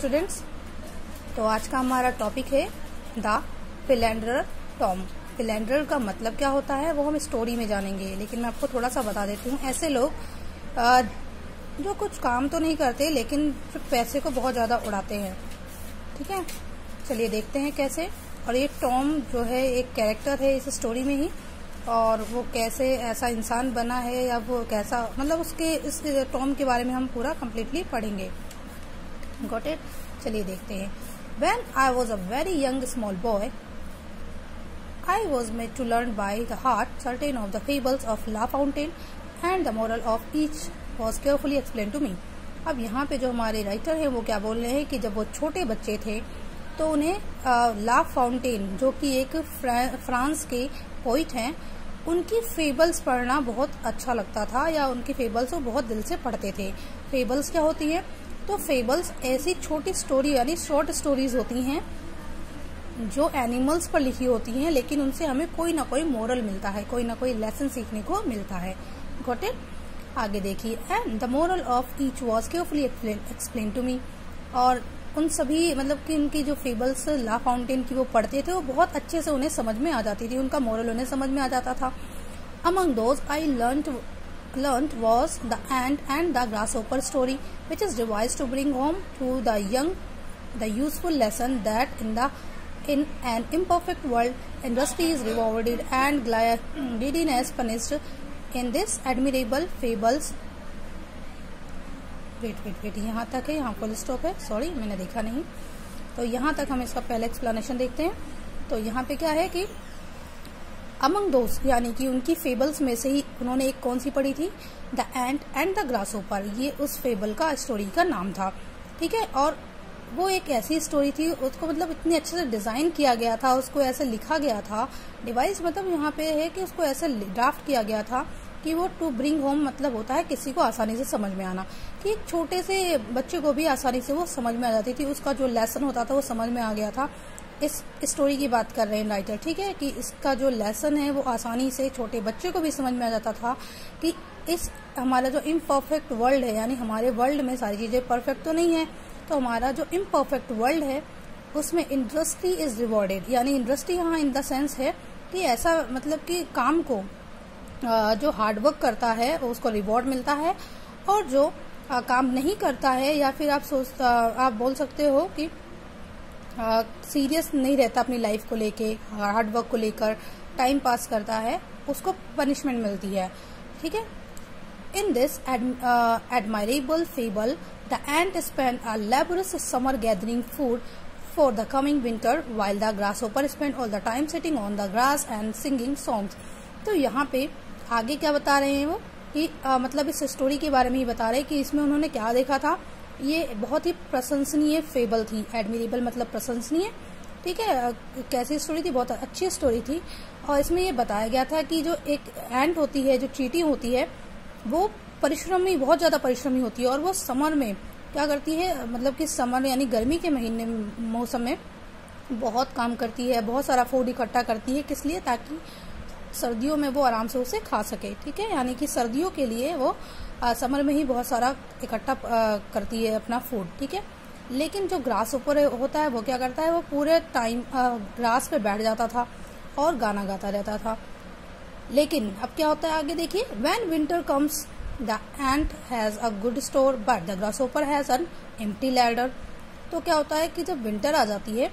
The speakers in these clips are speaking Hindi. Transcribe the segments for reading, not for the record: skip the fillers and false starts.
स्टूडेंट्स, तो आज का हमारा टॉपिक है द फिलेंडर टॉम। फिलेंडर का मतलब क्या होता है वो हम स्टोरी में जानेंगे, लेकिन मैं आपको थोड़ा सा बता देती हूँ। ऐसे लोग जो कुछ काम तो नहीं करते लेकिन फिर पैसे को बहुत ज़्यादा उड़ाते हैं। ठीक है, चलिए देखते हैं कैसे। और ये टॉम जो है एक कैरेक्टर है इस स्टोरी में ही, और वो कैसे ऐसा इंसान बना है या वो कैसा, मतलब उसके इस टॉम के बारे में हम पूरा कम्प्लीटली पढ़ेंगे। Got it? चलिए देखते हैं। When I was a very young small boy, I was made to learn by the heart certain of the fables of La Fontaine, and the moral of each was carefully explained to me. अब यहाँ पे जो हमारे राइटर हैं वो क्या बोल रहे हैं कि जब वो छोटे बच्चे थे तो उन्हें ला फाउंटेन, जो कि एक फ्रांस के पोइट हैं, उनकी फेबल्स पढ़ना बहुत अच्छा लगता था, या उनकी फेबल्स वो बहुत दिल से पढ़ते थे। फेबल्स क्या होती है? तो फेबल्स ऐसी छोटी स्टोरी यानी शॉर्ट स्टोरीज होती हैं जो एनिमल्स पर लिखी होती हैं, लेकिन उनसे हमें कोई ना कोई मोरल मिलता है, कोई ना कोई लेसन सीखने को मिलता है। Got it? आगे देखिए। And the moral of each was carefully explain to me. और उन सभी, मतलब कि उनकी जो फेबल्स ला फाउंटेन की वो पढ़ते थे वो बहुत अच्छे से उन्हें समझ में आ जाती थी, उनका मोरल उन्हें समझ में आ जाता था। Among those I learnt was the ant and the grasshopper story, which is devised to bring home to the young the useful lesson that in an imperfect world industry is rewarded and greediness punished. In this admirable fables, wait, यहाँ तक है, यहाँ फुल स्टॉप है, सॉरी मैंने देखा नहीं। तो यहाँ तक हम इसका पहले एक्सप्लेनेशन देखते हैं। तो यहाँ पे क्या है कि अमंग दोज यानी कि उनकी फेबल्स में से ही उन्होंने एक कौन सी पढ़ी थी? The ant and the grasshopper. ये उस फेबल का स्टोरी का नाम था। ठीक है, और वो एक ऐसी स्टोरी थी, उसको मतलब इतने अच्छे से डिजाइन किया गया था, उसको ऐसे लिखा गया था। डिवाइस मतलब यहाँ पे है कि उसको ऐसे ड्राफ्ट किया गया था कि वो टू ब्रिंग होम मतलब होता है किसी को आसानी से समझ में आना, कि एक छोटे से बच्चे को भी आसानी से वो समझ में आ जाती थी, उसका जो लेसन होता था वो समझ में आ गया था। इस स्टोरी की बात कर रहे हैं राइटर। ठीक है, कि इसका जो लेसन है वो आसानी से छोटे बच्चे को भी समझ में आ जाता था कि इस हमारा जो इम्परफेक्ट वर्ल्ड है, यानी हमारे वर्ल्ड में सारी चीजें परफेक्ट तो नहीं है, तो हमारा जो इम्परफेक्ट वर्ल्ड है उसमें इंडस्ट्री इज रिवॉर्डेड। यानी इंडस्ट्री यहाँ इन द सेंस है कि ऐसा मतलब कि काम को जो हार्डवर्क करता है उसको रिवॉर्ड मिलता है, और जो काम नहीं करता है या फिर आप बोल सकते हो कि सीरियस नहीं रहता अपनी लाइफ को लेके, हार्डवर्क को लेकर टाइम पास करता है, उसको पनिशमेंट मिलती है। ठीक है, in this admirable fable the ant spend a laborious summer gathering food for the coming winter while the grasshopper spend all the time sitting on the grass and singing songs. तो यहाँ पे आगे क्या बता रहे हैं वो कि मतलब इस स्टोरी के बारे में ही बता रहे हैं कि इसमें उन्होंने क्या देखा था। ये बहुत ही प्रशंसनीय फेबल थी। एडमिरेबल मतलब प्रशंसनीय। ठीक है, कैसी स्टोरी थी? बहुत अच्छी स्टोरी थी। और इसमें ये बताया गया था कि जो एक एंट होती है, जो चींटी होती है, वो परिश्रमी, बहुत ज्यादा परिश्रमी होती है, और वो समर में क्या करती है, मतलब कि समर यानी गर्मी के महीने मौसम में बहुत काम करती है, बहुत सारा फूड इकट्ठा करती है। किस लिए? ताकि सर्दियों में वो आराम से उसे खा सके। ठीक है, यानी कि सर्दियों के लिए वो समर में ही बहुत सारा इकट्ठा करती है अपना फूड। ठीक है, लेकिन जो ग्रास ऊपर होता है वो क्या करता है, वो पूरे टाइम ग्रास पे बैठ जाता था और गाना गाता रहता था। लेकिन अब क्या होता है आगे देखिए। When winter comes the ant has a good store but the grasshopper has an empty larder. तो क्या होता है कि जब विंटर आ जाती है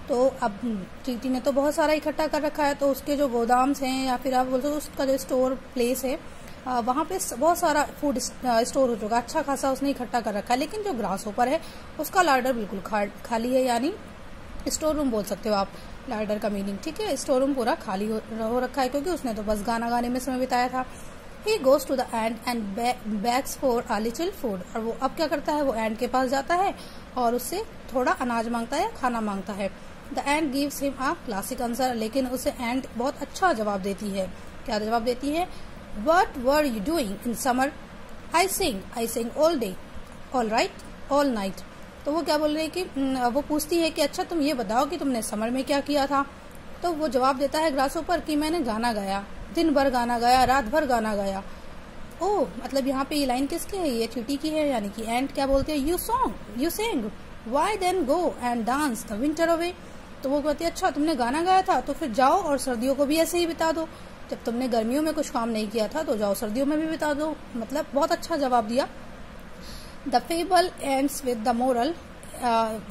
तो अब चींटी ने तो बहुत सारा इकट्ठा कर रखा है, तो उसके जो गोदाम्स हैं या फिर आप बोलते हो उसका जो स्टोर प्लेस है, वहां पे बहुत सारा फूड स्टोर हो चुका, अच्छा खासा उसने इकट्ठा कर रखा है। लेकिन जो ग्रासहोपर है उसका लार्डर बिल्कुल खाली है, यानी स्टोर रूम बोल सकते हो आप लार्डर का मीनिंग। ठीक है, स्टोर रूम पूरा खाली हो रखा है, क्योंकि उसने तो बस गाना गाने में समय बिताया था। He goes to the ant and begs for a little food. और वो अब क्या करता है, वो एंट के पास जाता है और उससे थोड़ा अनाज मांगता है, खाना मांगता है। The ant gives him a classic answer. लेकिन उसे एंट बहुत अच्छा जवाब देती है। क्या जवाब देती है? What were you doing in summer? I sing all day, all right, all night. तो वो क्या बोल रही है कि वो पूछती है कि अच्छा तुम ये बताओ कि तुमने समर में क्या किया था। तो वो जवाब देता है ग्रासहोपर कि मैंने गाना गाया, दिन भर गाना गाया, रात भर गाना गाया। ओह, मतलब यहाँ पे ये लाइन किसकी है? ये चींटी की है, यानी कि एंट क्या बोलते हैं? You song, you sang why then go and dance the winter away. तो वो कहती है अच्छा तुमने गाना गाया था तो फिर जाओ और सर्दियों को भी ऐसे ही बिता दो, जब तुमने गर्मियों में कुछ काम नहीं किया था तो जाओ सर्दियों में भी बिता दो। मतलब बहुत अच्छा जवाब दिया। The fable ends with the moral,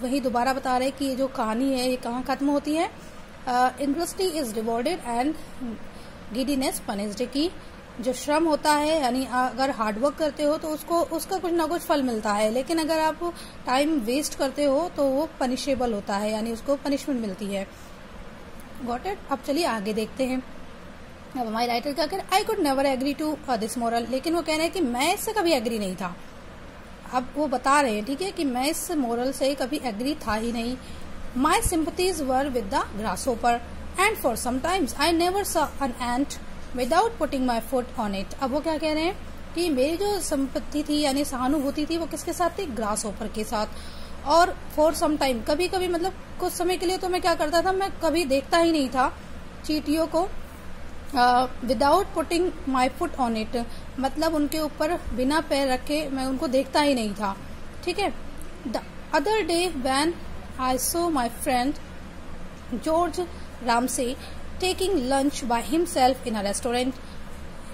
वही दोबारा बता रहे कि ये जो कहानी है ये कहाँ खत्म होती है। Industry is rewarded and giddiness punished, की जो श्रम होता है यानी अगर हार्डवर्क करते हो तो उसका कुछ ना कुछ फल मिलता है, लेकिन अगर आप टाइम वेस्ट करते हो तो वो पनिशेबल होता है यानी उसको पनिशमेंट मिलती है। Got it. अब चलिए आगे देखते हैं। अब हमारे राइटर क्या कह रहे, I could never agree to this moral, लेकिन वो कह रहे हैं कि मैं इससे कभी एग्री नहीं था। अब वो बता रहे हैं ठीक है कि मैं इस मॉरल से कभी एग्री था ही नहीं। My sympathies were with the grasshopper and for some times I never saw an ant without putting my foot on it. अब वो क्या कह रहे हैं कि मेरी जो संपत्ति थी यानी सहानुभूति थी वो किसके साथ थी, ग्रासहोपर के साथ। और फॉर सम टाइम, कभी कभी मतलब कुछ समय के लिए तो मैं क्या करता था, मैं कभी देखता ही नहीं था चींटियों को without putting my foot on it, मतलब उनके ऊपर बिना पैर रखे मैं उनको देखता ही नहीं था। ठीक है। The other day when I so my friend George Ramsay taking lunch by himself in a restaurant,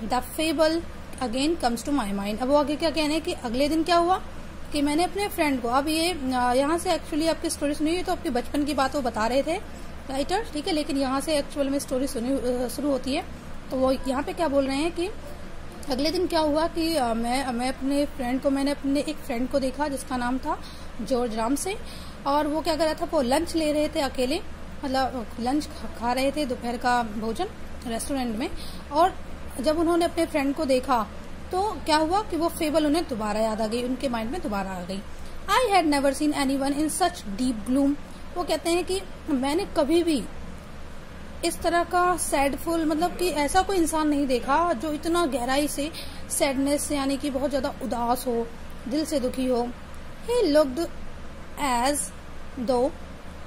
the fable again comes to my mind। अब वो आगे क्या कहने कि अगले दिन क्या हुआ कि मैंने अपने फ्रेंड को, अब ये यहाँ से एक्चुअली आपकी स्टोरी सुनी हुई तो आपके बचपन की बात वो बता रहे थे राइटर, ठीक है, लेकिन यहाँ से एक्चुअल में स्टोरी शुरू होती है। तो वो यहाँ पे क्या बोल रहे हैं कि अगले दिन क्या हुआ कि मैं अपने फ्रेंड को, मैंने अपने एक फ्रेंड को देखा जिसका नाम था जॉर्ज रामसे, और वो क्या कर रहा था, वो लंच ले रहे थे अकेले, मतलब लंच खा रहे थे दोपहर का भोजन रेस्टोरेंट में। और जब उन्होंने अपने फ्रेंड को देखा तो क्या हुआ कि वो फेबल उन्हें दोबारा याद आ गई, उनके माइंड में दोबारा आ गई। I had never seen anyone in such deep gloom. वो कहते हैं कि मैंने कभी भी इस तरह का सैडफुल, मतलब कि ऐसा कोई इंसान नहीं देखा जो इतना गहराई से सैडनेस यानी कि बहुत ज्यादा उदास हो, दिल से दुखी हो। He looked as though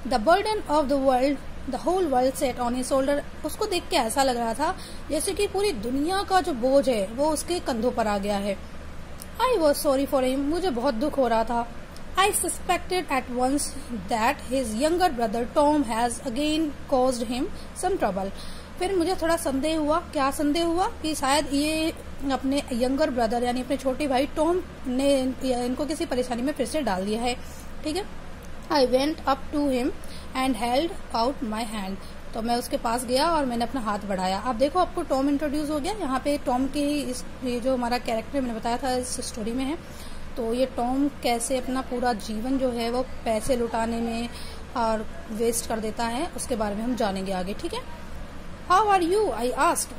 the burden of the world, the whole world sat on his shoulder. उसको देख के ऐसा लग रहा था जैसे कि पूरी दुनिया का जो बोझ है वो उसके कंधों पर आ गया है। I was sorry for him, मुझे बहुत दुख हो रहा था। I suspected at once that his younger brother Tom has again caused him some trouble. फिर मुझे थोड़ा संदेह हुआ, क्या संदेह हुआ कि शायद ये अपने यंगर ब्रदर यानी अपने छोटे भाई टॉम ने इनको किसी परेशानी में फिर से डाल दिया है। ठीक है। I went up to him and held out my hand। तो मैं उसके पास गया और मैंने अपना हाथ बढ़ाया। अब देखो आपको टॉम इंट्रोड्यूस हो गया यहाँ पे। टॉम के ये जो हमारा कैरेक्टर मैंने बताया था इस स्टोरी में है, तो ये टॉम कैसे अपना पूरा जीवन जो है वो पैसे लुटाने में और वेस्ट कर देता है, उसके बारे में हम जानेंगे आगे। ठीक है। How are you I asked.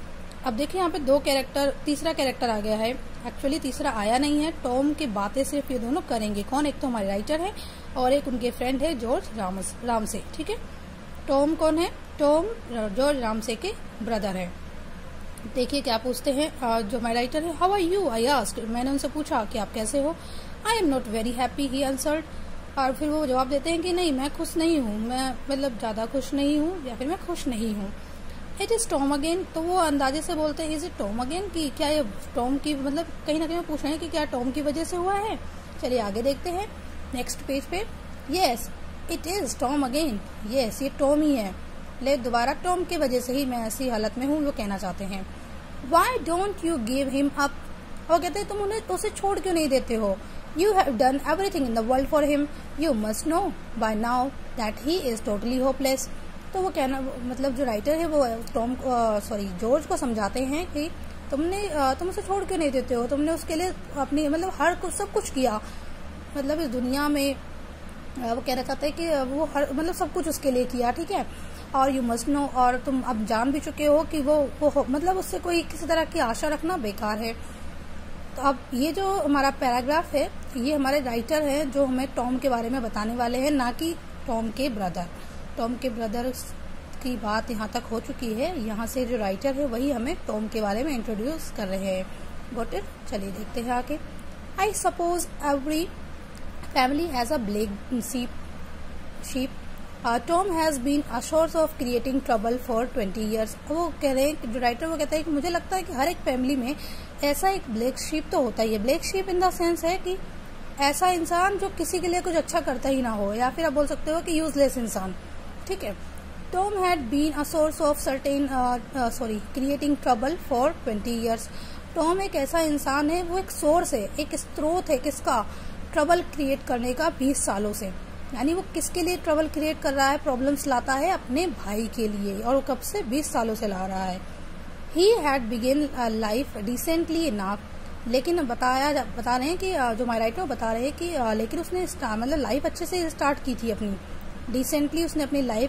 अब देखिए यहाँ पे दो कैरेक्टर, तीसरा कैरेक्टर आ गया है। एक्चुअली तीसरा आया नहीं है, टॉम की बातें सिर्फ ये दोनों करेंगे। कौन, एक तो हमारे राइटर है और एक उनके फ्रेंड है जॉर्ज रामसे। ठीक है। टॉम कौन है, टॉम जॉर्ज रामसे के ब्रदर है। देखिए क्या पूछते हैं जो हमारे राइटर है। How are you I asked, मैंने उनसे पूछा कि आप कैसे हो। I am not very happy he answered. और फिर वो जवाब देते हैं कि नहीं मैं खुश नहीं हूँ, मैं मतलब ज्यादा खुश नहीं हूँ या फिर मैं खुश नहीं हूँ। It is Tom again. तो वो अंदाजे से बोलते हैं इज इट टॉम अगेन, कि क्या ये टॉम की, मतलब कहीं ना कहीं पूछ रहे हैं कि क्या टॉम की वजह से हुआ है। चलिए आगे देखते हैं नेक्स्ट पेज पे। Yes it is Tom again, yes ये टॉम ही है, ले दोबारा टॉम की वजह से ही मैं ऐसी हालत में हूँ, वो कहना चाहते हैं। Why don't you give him up. वो कहते हैं तुम उन्हें उसे छोड़ क्यों नहीं देते हो। You have done everything in the world for him, you must know by now that he is totally hopeless. तो वो कहना, मतलब जो राइटर है वो टॉम जॉर्ज को समझाते हैं कि तुम उसे छोड़ क्यों नहीं देते हो, तुमने उसके लिए अपनी मतलब हर कुछ सब कुछ किया, मतलब इस दुनिया में वो कहना चाहते हैं कि वो हर मतलब सब कुछ उसके लिए किया। ठीक है। और यू मस्ट नो, और तुम अब जान भी चुके हो कि वो मतलब उससे कोई किसी तरह की आशा रखना बेकार है। तो अब ये जो हमारा पैराग्राफ है ये हमारे राइटर है जो हमें टॉम के बारे में बताने वाले हैं, ना कि टॉम के ब्रदर। टॉम के ब्रदर की बात यहाँ तक हो चुकी है, यहाँ से जो राइटर है वही हमें टॉम के बारे में इंट्रोड्यूस कर रहे हैं। Got it. चलिए देखते हैं आगे। I suppose every family has a black sheep. Tom has been a source of creating trouble for 20 years. वो कह रहे हैं, जो राइटर वो कहता है कि मुझे लगता है कि हर एक फैमिली में ऐसा एक ब्लैक शीप तो होता ही है। Black sheep in the sense है कि ऐसा इंसान जो किसी के लिए कुछ अच्छा करता ही ना हो, या फिर आप बोल सकते हो कि यूजलेस इंसान, ठीक है। Tom had been a source of creating trouble for 20 years। टॉम एक ऐसा इंसान है, वो एक सोर्स है, एक स्रोत है किसका, ट्रबल क्रिएट करने का 20 सालों से। यानी वो किसके लिए ट्रबल क्रिएट कर रहा है, प्रॉब्लम्स लाता है अपने भाई के लिए, और वो कब से 20 सालों से ला रहा है। He had begin life decently enough, लेकिन बता रहे हैं कि जो माय राइटर बता रहे हैं कि लेकिन उसने मतलब लाइफ अच्छे से स्टार्ट की थी अपनी, डिसेंटली उसने अपनी लाइफ